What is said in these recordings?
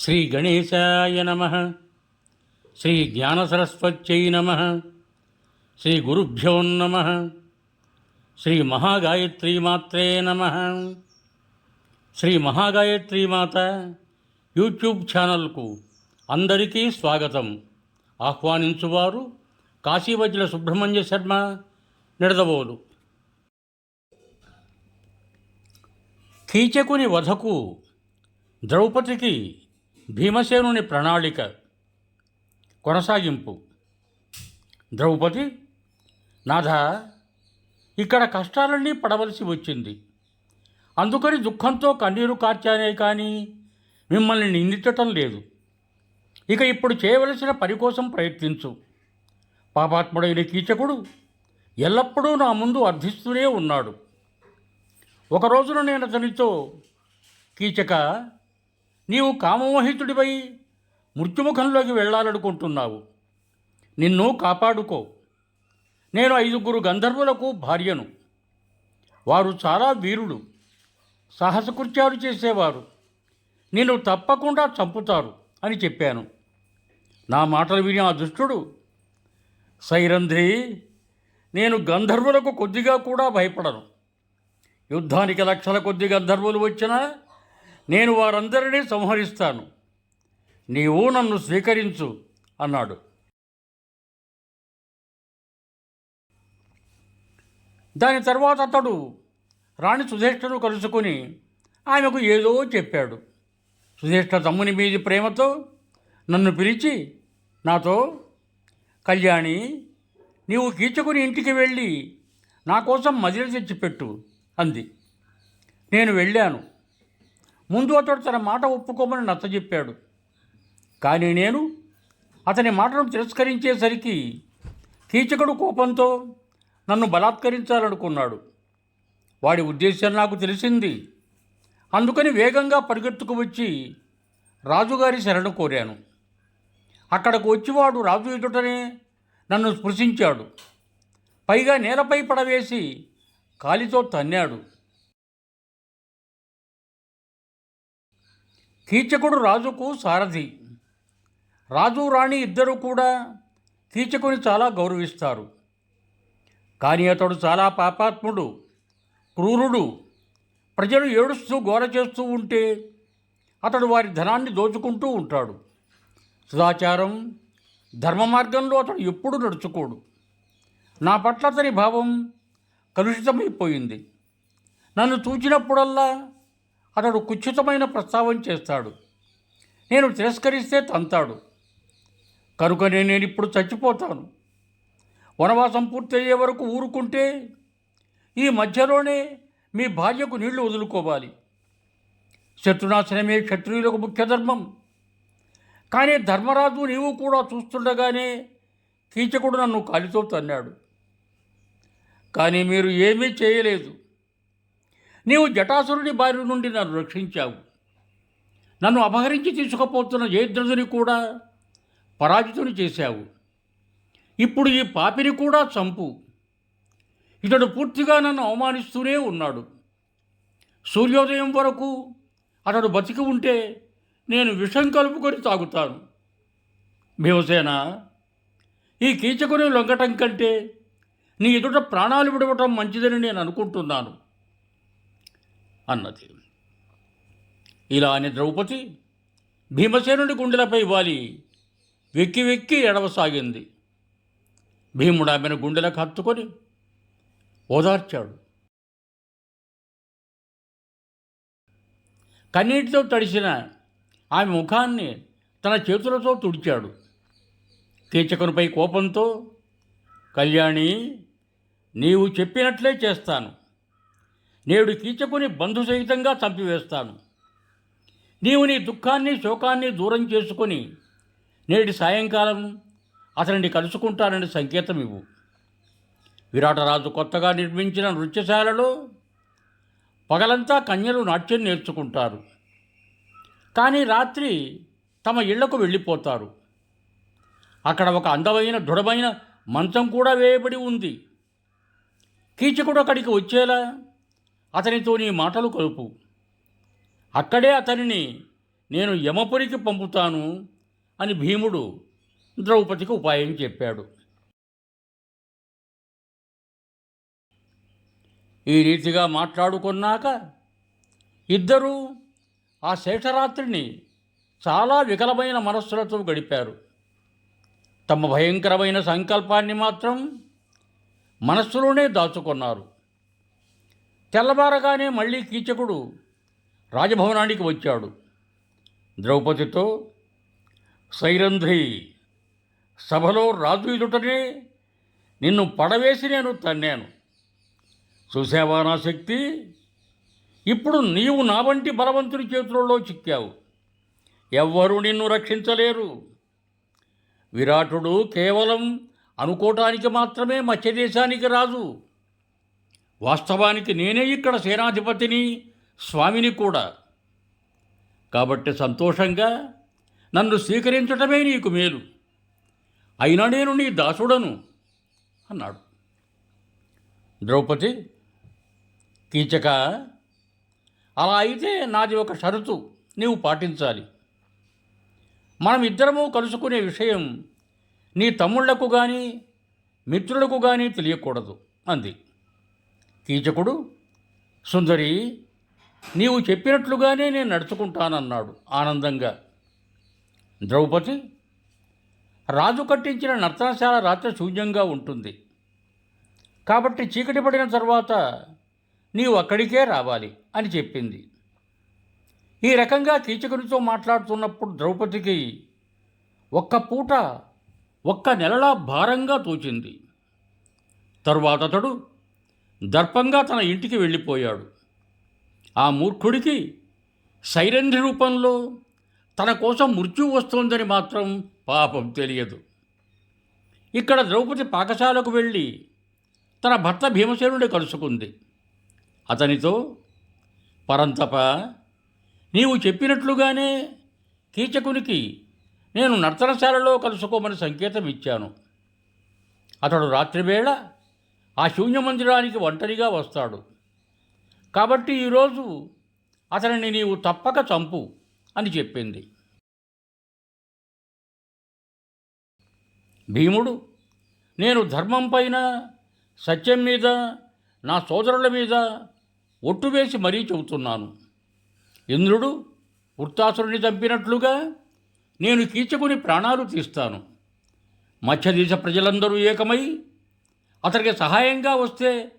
శ్రీ గణేశాయ నమః. శ్రీ జ్ఞానసరస్వత్యై నమః. శ్రీ గురుభ్యో నమః. శ్రీ మహాగాయత్రీమాత్రే నమః. శ్రీ మహాగాయత్రీమాత యూట్యూబ్ ఛానల్కు అందరికీ స్వాగతం. ఆహ్వానించువారు కాశీవజ్ర సుబ్రహ్మణ్య శర్మ, నిడదవోలు. కీచకుని వధకు ద్రౌపదికి భీమసేనుని ప్రణాళిక కొనసాగింపు. ద్రౌపది, నాథ, ఇక్కడ కష్టాలన్నీ పడవలసి వచ్చింది. అందుకని దుఃఖంతో కన్నీరు కార్చానే కానీ మిమ్మల్ని నిందించటం లేదు. ఇక ఇప్పుడు చేయవలసిన పని కోసం ప్రయత్నించు. పాపాత్ముడైన కీచకుడు ఎల్లప్పుడూ నా ముందు అర్థిస్తూనే ఉన్నాడు. ఒక రోజున నేను అతనితో, కీచక, నీవు కామమోహితుడిపై మృత్యుముఖంలోకి వెళ్ళాలనుకుంటున్నావు. నిన్ను కాపాడుకో. నేను 5 గంధర్వులకు భార్యను. వారు చాలా వీరులు, సాహసకృత్యాలు చేసేవారు. నిన్ను తప్పకుండా చంపుతారు అని చెప్పాను. నా మాటలు విని ఆ దుష్టుడు, సైరంధ్రి, నేను గంధర్వులకు కొద్దిగా కూడా భయపడను. యుద్ధానికి లక్షల కొద్ది గంధర్వులు వచ్చినా నేను వారందరినీ సంహరిస్తాను. నీవు నన్ను స్వీకరించు అన్నాడు. దాని తర్వాత అతడు రాణి సుధేష్ఠను కలుసుకొని ఆమెకు ఏదో చెప్పాడు. సుధేష్ఠ తమ్ముని మీది ప్రేమతో నన్ను పిలిచి నాతో, కళ్యాణి, నీవు కీచకుని ఇంటికి వెళ్ళి నా కోసం మదిర తెచ్చిపెట్టు అంది. నేను వెళ్ళాను. ముందు అతడు తన మాట ఒప్పుకోమని నచ్చజెప్పాడు. కానీ నేను అతని మాటను తిరస్కరించేసరికి కీచకుడు కోపంతో నన్ను బలాత్కరించాలనుకున్నాడు. వాడి ఉద్దేశం నాకు తెలిసింది. అందుకని వేగంగా పరిగెత్తుకు వచ్చి రాజుగారి శరణు కోరాను. అక్కడకు వచ్చివాడు రాజు ఎదుటనే నన్ను స్పృశించాడు. పైగా నేలపై పడవేసి కాలితో తన్నాడు. కీచకుడు రాజుకు సారథి. రాజు రాణి ఇద్దరూ కూడా కీచకుని చాలా గౌరవిస్తారు. కానీ అతడు చాలా పాపాత్ముడు, క్రూరుడు. ప్రజలు ఏడుస్తూ గోల చేస్తూ ఉంటే అతడు వారి ధనాన్ని దోచుకుంటూ ఉంటాడు. సదాచారం, ధర్మ మార్గంలో అతడు ఎప్పుడూ నడుచుకోడు. నా పట్ల అతని భావం కలుషితమైపోయింది. నన్ను చూచినప్పుడల్లా అతడు కుత్సితమైన ప్రస్తావన చేస్తాడు. నేను తిరస్కరిస్తే తంతాడు. కనుకనే నేను ఇప్పుడు చచ్చిపోతాను. వనవాసం పూర్తయ్యే వరకు ఊరుకుంటే ఈ మధ్యలోనే మీ భార్యకు నీళ్లు వదులుకోవాలి. శత్రునాశనమే క్షత్రియులకు ముఖ్య ధర్మం. కానీ ధర్మరాజు నీవు కూడా చూస్తుండగానే కీచకుడు నన్ను కాలితో తన్నాడు. కానీ మీరు ఏమీ చేయలేదు. నీవు జటాసురుని బారి నుండి నన్ను రక్షించావు. నన్ను అపహరించి తీసుకుపోతున్న జయద్రథుని కూడా పరాజితుని చేశావు. ఇప్పుడు ఈ పాపిని కూడా చంపు. ఇతడు పూర్తిగా నన్ను అవమానిస్తూనే ఉన్నాడు. సూర్యోదయం వరకు అతడు బతికి ఉంటే నేను విషం కలుపుకొని తాగుతాను. భీమసేన, ఈ కీచకుని లొంగటం కంటే నీ ఎదుట ప్రాణాలు విడవటం మంచిదని నేను అనుకుంటున్నాను అన్నది. ఇలా అని ద్రౌపది భీమసేనుడి గుండెలపై వాలి వెక్కి వెక్కి ఎడవసాగింది. భీముడు ఆమెను గుండెలకు హత్తుకొని ఓదార్చాడు. కన్నీటితో తడిసిన ఆమె ముఖాన్ని తన చేతులతో తుడిచాడు. కీచకునిపై కోపంతో, కళ్యాణి, నీవు చెప్పినట్లే చేస్తాను. నేడు కీచకుని బంధుసహితంగా చంపివేస్తాను. నీవు నీ దుఃఖాన్ని, శోకాన్ని దూరం చేసుకొని నేటి సాయంకాలం అతనిని కలుసుకుంటానని సంకేతం ఇవ్వు. విరాటరాజు కొత్తగా నిర్మించిన నృత్యశాలలో పగలంతా కన్యలు నాట్యం నేర్చుకుంటారు. కానీ రాత్రి తమ ఇళ్లకు వెళ్ళిపోతారు. అక్కడ ఒక అందమైన దృఢమైన మంచం కూడా వేయబడి ఉంది. కీచకుడు అక్కడికి వచ్చేలా అతనితో నీ మాటలు కలుపు. అక్కడే అతనిని నేను యమపురికి పంపుతాను అని భీముడు ద్రౌపదికి ఉపాయం చెప్పాడు. ఈ రీతిగా మాట్లాడుకున్నాక ఇద్దరూ ఆ శేషరాత్రిని చాలా వికలమైన మనస్సులతో గడిపారు. తమ భయంకరమైన సంకల్పాన్ని మాత్రం మనస్సులోనే దాచుకున్నారు. తెల్లబారగానే మళ్ళీ కీచకుడు రాజభవనానికి వచ్చాడు. ద్రౌపదితో, సైరంధ్రి, సభలో రాజు ఎదుటనే నిన్ను పడవేసి నేను తన్నాను. చూసావా నా శక్తి? ఇప్పుడు నీవు నా వంటి బలవంతుని చేతులలో చిక్కావు. ఎవ్వరూ నిన్ను రక్షించలేరు. విరాటుడు కేవలం అనుకోవటానికి మాత్రమే మత్స్యదేశానికి రాజు. వాస్తవానికి నేనే ఇక్కడ సేనాధిపతిని, స్వామిని కూడా. కాబట్టి సంతోషంగా నన్ను స్వీకరించటమే నీకు మేలు. అయినా నేను నీ దాసుడను అన్నాడు. ద్రౌపది, కీచక, అలా అయితే నాది ఒక షరతు నీవు పాటించాలి. మనమిద్దరము కలుసుకునే విషయం నీ తమ్ముళ్లకు కానీ మిత్రులకు కానీ తెలియకూడదు అంది. కీచకుడు, సుందరి, నీవు చెప్పినట్లుగానే నేను నడుచుకుంటానన్నాడు ఆనందంగా. ద్రౌపది, రాజు కట్టించిన నర్తనశాల రాత్రి శూన్యంగా ఉంటుంది. కాబట్టి చీకటి పడిన తర్వాత నీవు అక్కడికే రావాలి అని చెప్పింది. ఈ రకంగా కీచకునితో మాట్లాడుతున్నప్పుడు ద్రౌపదికి ఒక్క పూట ఒక్క నెలలా భారంగా తోచింది. తరువాత అతడు దర్పంగా తన ఇంటికి వెళ్ళిపోయాడు. ఆ మూర్ఖుడికి సైరంధ్రి రూపంలో తన కోసం మృత్యువు వస్తోందని మాత్రం పాపం తెలియదు. ఇక్కడ ద్రౌపది పాకశాలకు వెళ్ళి తన భర్త భీమసేనుని కలుసుకుంది. అతనితో, పరంతప, నీవు చెప్పినట్లుగానే కీచకునికి నేను నర్తనశాలలో కలుసుకోమని సంకేతం ఇచ్చాను. అతడు రాత్రివేళ ఆ శూన్య మందిరానికి ఒంటరిగా వస్తాడు. కాబట్టి ఈరోజు అతనిని నీవు తప్పక చంపు అని చెప్పింది. భీముడు, నేను ధర్మం పైన, సత్యం మీద, నా సోదరుల మీద ఒట్టు వేసి మరీ చెబుతున్నాను. ఇంద్రుడు వృత్తాసురుని చంపినట్లుగా నేను కీచకుని ప్రాణాలు తీస్తాను. మత్స్యదేశ ప్రజలందరూ ఏకమై అతనికి సహాయంగా వస్తే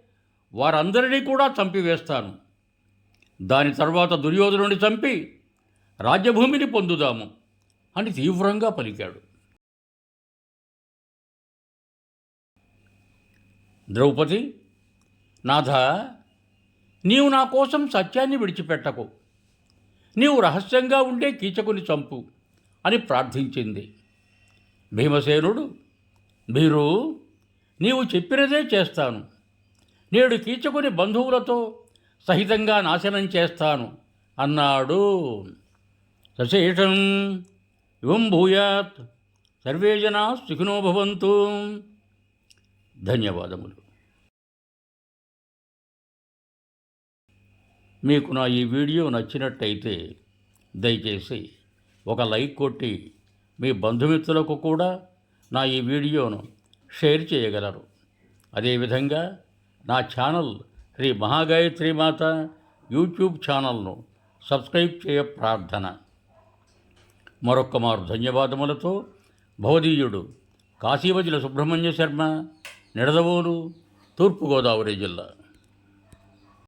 వారందరినీ కూడా చంపివేస్తాను. దాని తర్వాత దుర్యోధనుని చంపి రాజ్యభూమిని పొందుదాము అని తీవ్రంగా పలికాడు. ద్రౌపది, నాథ, నీవు నా కోసం సత్యాన్ని విడిచిపెట్టకు. నీవు రహస్యంగా ఉండే కీచకుని చంపు అని ప్రార్థించింది. భీమసేనుడు, భీరు, నీవు చెప్పినదే చేస్తాను. నేడు కీచకుని బంధువులతో సహితంగా నాశనం చేస్తాను అన్నాడు. సశేషం యువం భూయాత్, సర్వే జనా సుఖినో భవంతు. ధన్యవాదములు. మీకు నా ఈ వీడియో నచ్చినట్టయితే దయచేసి ఒక లైక్ కొట్టి మీ బంధుమిత్రులకు కూడా నా ఈ వీడియోను షేర్ చేయగలరు. అదేవిధంగా నా ఛానల్ శ్రీ మహాగాయత్రి మాత యూట్యూబ్ ఛానల్ను సబ్స్క్రైబ్ చేయ ప్రార్థన. మరొక్క మారు ధన్యవాదములతో భవదీయుడు కాశీవజుల సుబ్రహ్మణ్య శర్మ, నిడదవోలు, తూర్పుగోదావరి జిల్లా.